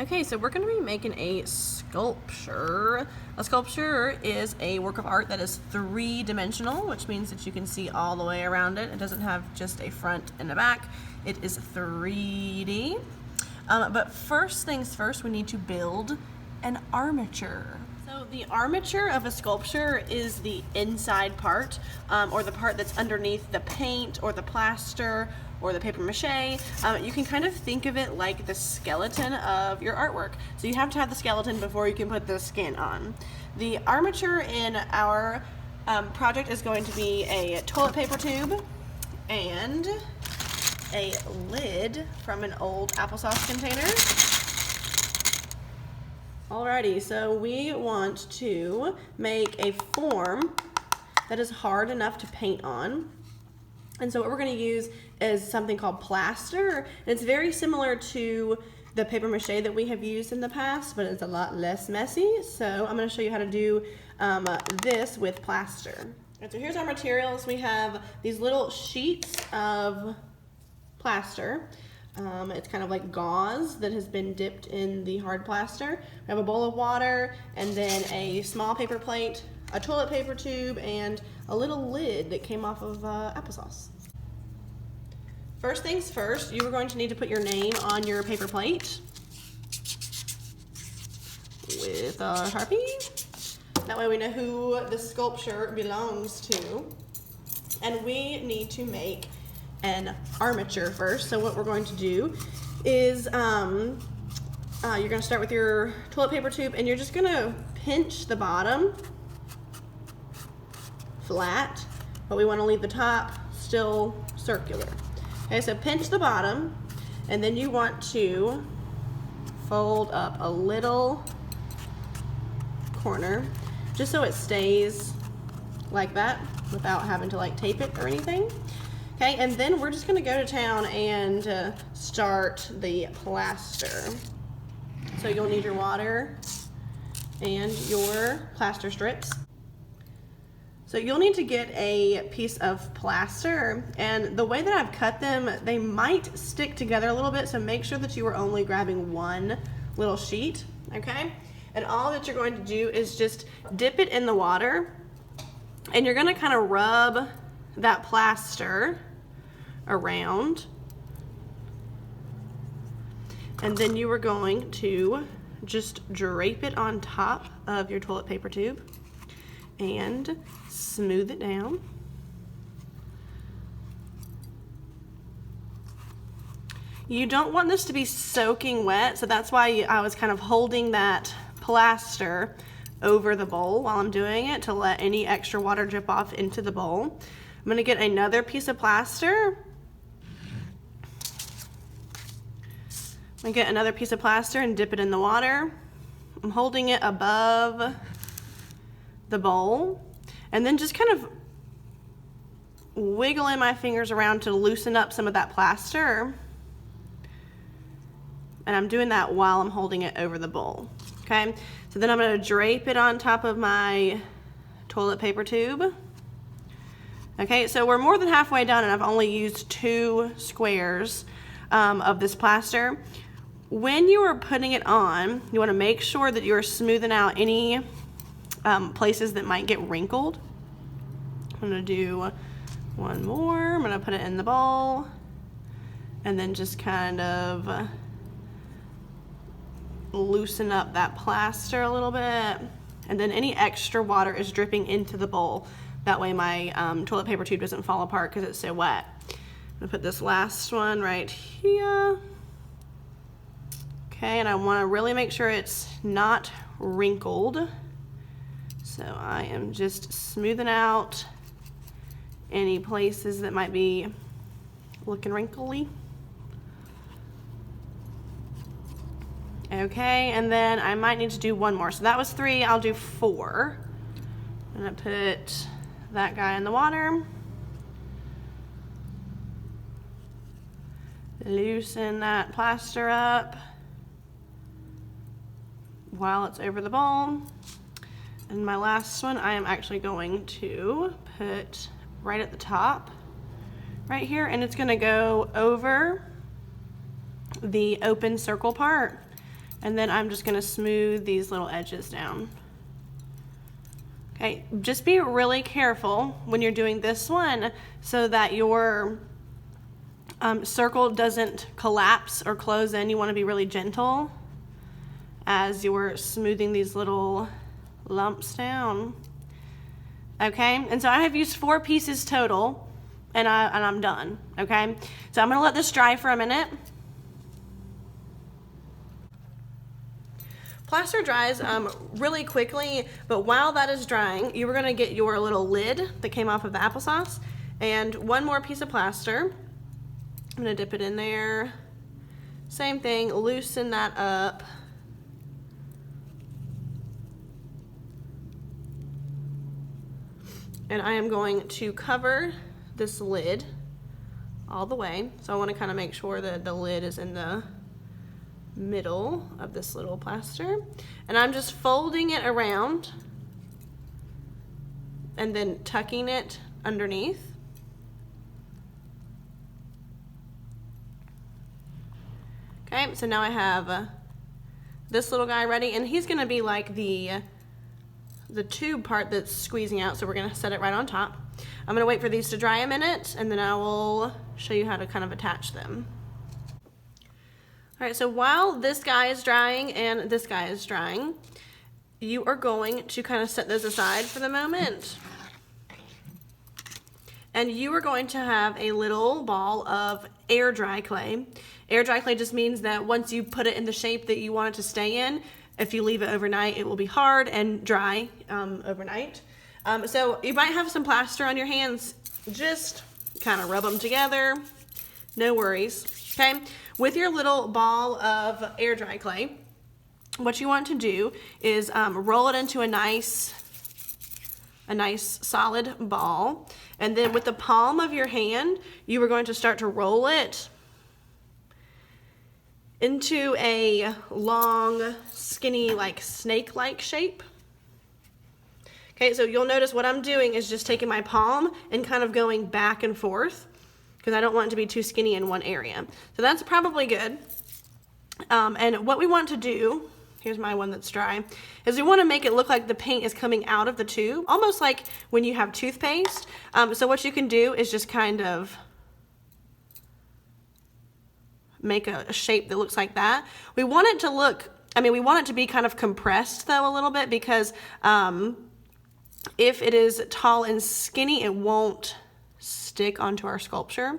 Okay, so we're going to be making a sculpture. A sculpture is a work of art that is three-dimensional, which means that you can see all the way around it. It doesn't have just a front and a back. It is 3D. But first things first, we need to build an armature. So the armature of a sculpture is the inside part, or the part that's underneath the paint or the plaster or the paper mache. You can kind of think of it like the skeleton of your artwork. So you have to have the skeleton before you can put the skin on. The armature in our project is going to be a toilet paper tube and a lid from an old applesauce container. Alrighty, so we want to make a form that is hard enough to paint on. And so what we're going to use is something called plaster. And it's very similar to the paper mache that we have used in the past, but it's a lot less messy. So I'm going to show you how to do this with plaster. And so here's our materials. We have these little sheets of plaster. It's kind of like gauze that has been dipped in the hard plaster. We have a bowl of water and then a small paper plate, a toilet paper tube, and a little lid that came off of applesauce. First things first, you are going to need to put your name on your paper plate with a Sharpie. That way we know who the sculpture belongs to. And we need to make an armature first. So what we're going to do is you're going to start with your toilet paper tube and you're just going to pinch the bottom flat, but we want to leave the top still circular. Okay, so pinch the bottom and then you want to fold up a little corner just so it stays like that without having to like tape it or anything. Okay, and then we're just going to go to town and start the plaster. So you'll need your water and your plaster strips. So you'll need to get a piece of plaster, and the way that I've cut them, they might stick together a little bit, so make sure that you are only grabbing one little sheet, okay? And all that you're going to do is just dip it in the water, and you're going to kind of rub that plaster around, and then you are going to just drape it on top of your toilet paper tube and smooth it down. You don't want this to be soaking wet, so that's why I was kind of holding that plaster over the bowl while I'm doing it to let any extra water drip off into the bowl. I'm going to get another piece of plaster. I'm going to get another piece of plaster and dip it in the water. I'm holding it above the bowl and then just kind of wiggling my fingers around to loosen up some of that plaster. And I'm doing that while I'm holding it over the bowl. Okay, so then I'm going to drape it on top of my toilet paper tube. Okay, so we're more than halfway done and I've only used 2 squares of this plaster. When you are putting it on, you want to make sure that you're smoothing out any places that might get wrinkled. I'm going to do one more. I'm going to put it in the bowl and then just kind of loosen up that plaster a little bit. And then any extra water is dripping into the bowl. That way my toilet paper tube doesn't fall apart because it's so wet. I'm going to put this last one right here. Okay, and I want to really make sure it's not wrinkled. So I am just smoothing out any places that might be looking wrinkly. Okay, and then I might need to do one more. So that was 3, I'll do 4. I'm gonna put that guy in the water. Loosen that plaster up while it's over the bowl. And my last one, I am actually going to put right at the top, right here, and it's gonna go over the open circle part. And then I'm just gonna smooth these little edges down. Okay, just be really careful when you're doing this one so that your circle doesn't collapse or close in. You want to be really gentle as you're smoothing these little lumps down. Okay, and so I have used 4 pieces total, and I'm done. Okay, so I'm gonna let this dry for a minute. Plaster dries really quickly, but while that is drying, you are gonna get your little lid that came off of the applesauce and one more piece of plaster. I'm gonna dip it in there. Same thing, loosen that up. And I am going to cover this lid all the way. So I want to kind of make sure that the lid is in the middle of this little plaster. And I'm just folding it around and then tucking it underneath. Okay, so now I have this little guy ready, and he's gonna be like the tube part that's squeezing out, so we're gonna set it right on top. I'm gonna wait for these to dry a minute, and then I will show you how to kind of attach them. All right, so while this guy is drying and this guy is drying, you are going to kind of set those aside for the moment. And you are going to have a little ball of air dry clay. Air dry clay just means that once you put it in the shape that you want it to stay in, if you leave it overnight, it will be hard and dry overnight. So you might have some plaster on your hands. Just kind of rub them together. No worries, okay? With your little ball of air dry clay, what you want to do is roll it into a nice solid ball. And then with the palm of your hand, you are going to start to roll it into a long, skinny, like snake-like shape. Okay, so you'll notice what I'm doing is just taking my palm and kind of going back and forth because I don't want it to be too skinny in one area. So that's probably good. And what we want to do, here's my one that's dry, is we want to make it look like the paint is coming out of the tube, almost like when you have toothpaste. So what you can do is just kind of make a shape that looks like that. We want it to look, we want it to be kind of compressed though a little bit because if it is tall and skinny, it won't stick onto our sculpture.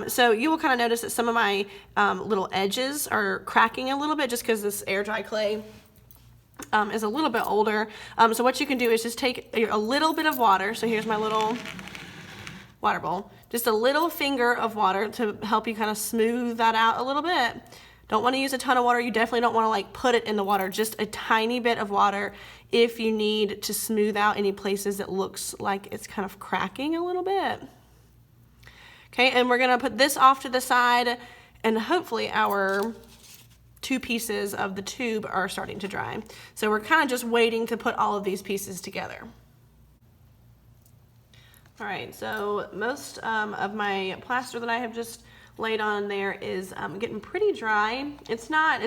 So you will kind of notice that some of my little edges are cracking a little bit just because this air dry clay is a little bit older. So what you can do is just take a little bit of water. So here's my little water bowl. Just a little finger of water to help you kind of smooth that out a little bit. Don't want to use a ton of water. You definitely don't want to like put it in the water. Just a tiny bit of water if you need to smooth out any places that looks like it's kind of cracking a little bit. Okay, and we're gonna put this off to the side, and hopefully our 2 pieces of the tube are starting to dry. So we're kind of just waiting to put all of these pieces together. All right, so most of my plaster that I have just laid on there is getting pretty dry. It's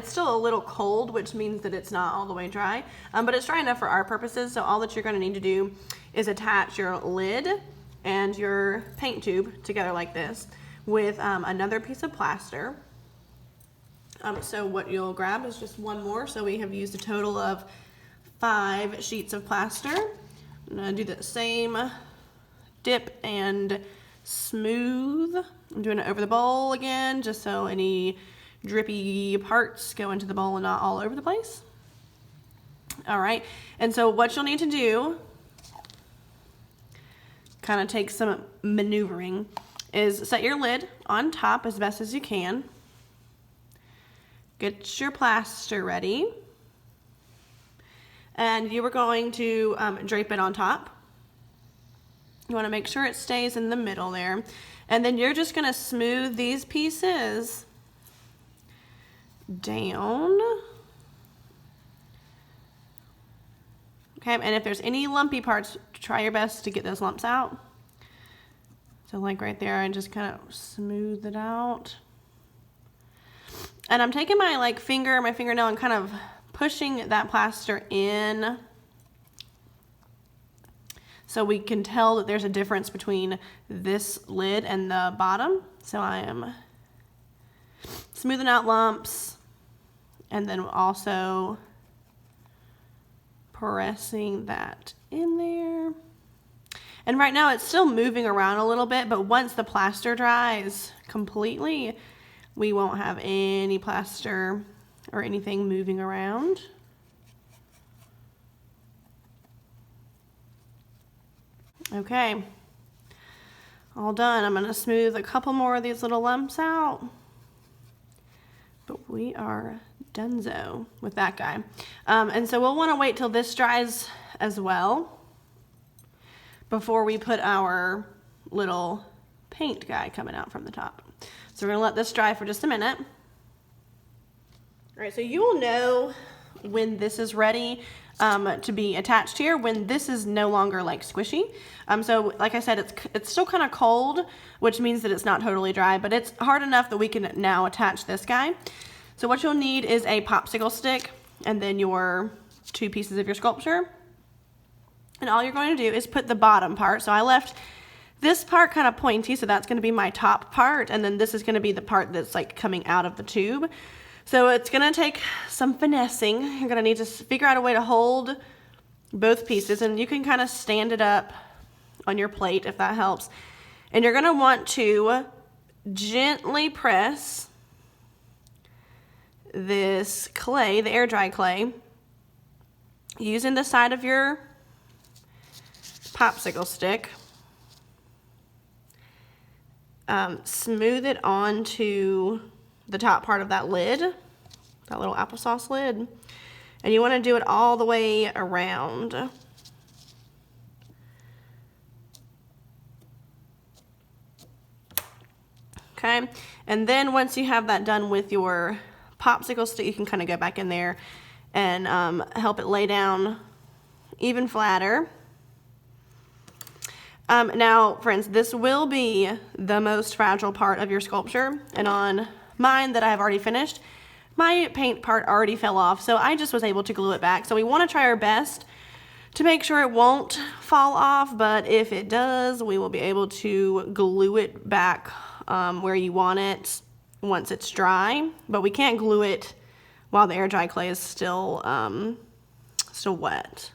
still a little cold, which means that it's not all the way dry, but it's dry enough for our purposes. So all that you're gonna need to do is attach your lid and your paint tube together like this with another piece of plaster. So what you'll grab is just one more. So we have used a total of 5 sheets of plaster. I'm gonna do the same dip and smooth. I'm doing it over the bowl again, just so any drippy parts go into the bowl and not all over the place. All right, and so what you'll need to do, kind of take some maneuvering, is set your lid on top as best as you can. Get your plaster ready. And you are going to drape it on top. You want to make sure it stays in the middle there. And then you're just going to smooth these pieces down. Okay, and if there's any lumpy parts, try your best to get those lumps out. So like right there, I just kind of smooth it out. And I'm taking my my fingernail and kind of pushing that plaster in so we can tell that there's a difference between this lid and the bottom. So I am smoothing out lumps and then also pressing that in there. And right now it's still moving around a little bit, but once the plaster dries completely, we won't have any plaster or anything moving around. Okay, all done. I'm gonna smooth a couple more of these little lumps out, but we are donezo with that guy. And so we'll wanna wait till this dries as well before we put our little paint guy coming out from the top. So we're gonna let this dry for just a minute. All right, so you will know when this is ready to be attached here, when this is no longer like squishy. So like I said, it's still kind of cold, which means that it's not totally dry, but it's hard enough that we can now attach this guy. So what you'll need is a popsicle stick and then your 2 pieces of your sculpture. And all you're going to do is put the bottom part. So I left this part kind of pointy, so that's going to be my top part, and then this is going to be the part that's like coming out of the tube. So it's going to take some finessing. You're going to need to figure out a way to hold both pieces, and you can kind of stand it up on your plate if that helps. And you're going to want to gently press this clay, the air dry clay, using the side of your popsicle stick. Smooth it onto the top part of that lid, that little applesauce lid, and you want to do it all the way around. Okay, and then once you have that done with your popsicle stick, you can kind of go back in there and help it lay down even flatter. Now, friends, this will be the most fragile part of your sculpture, and on mine that I've already finished, my paint part already fell off, so I just was able to glue it back. So we want to try our best to make sure it won't fall off, but if it does, we will be able to glue it back where you want it once it's dry, but we can't glue it while the air dry clay is still wet.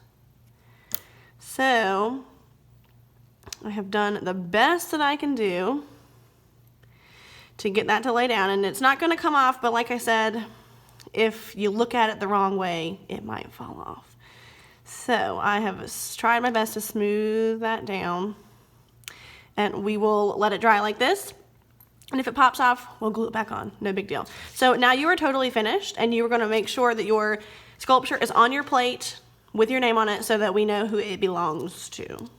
So I have done the best that I can do to get that to lay down, and it's not going to come off, but like I said, if you look at it the wrong way, it might fall off. So I have tried my best to smooth that down, and we will let it dry like this, and if it pops off, we'll glue it back on, no big deal. So now you are totally finished, and you are going to make sure that your sculpture is on your plate with your name on it so that we know who it belongs to.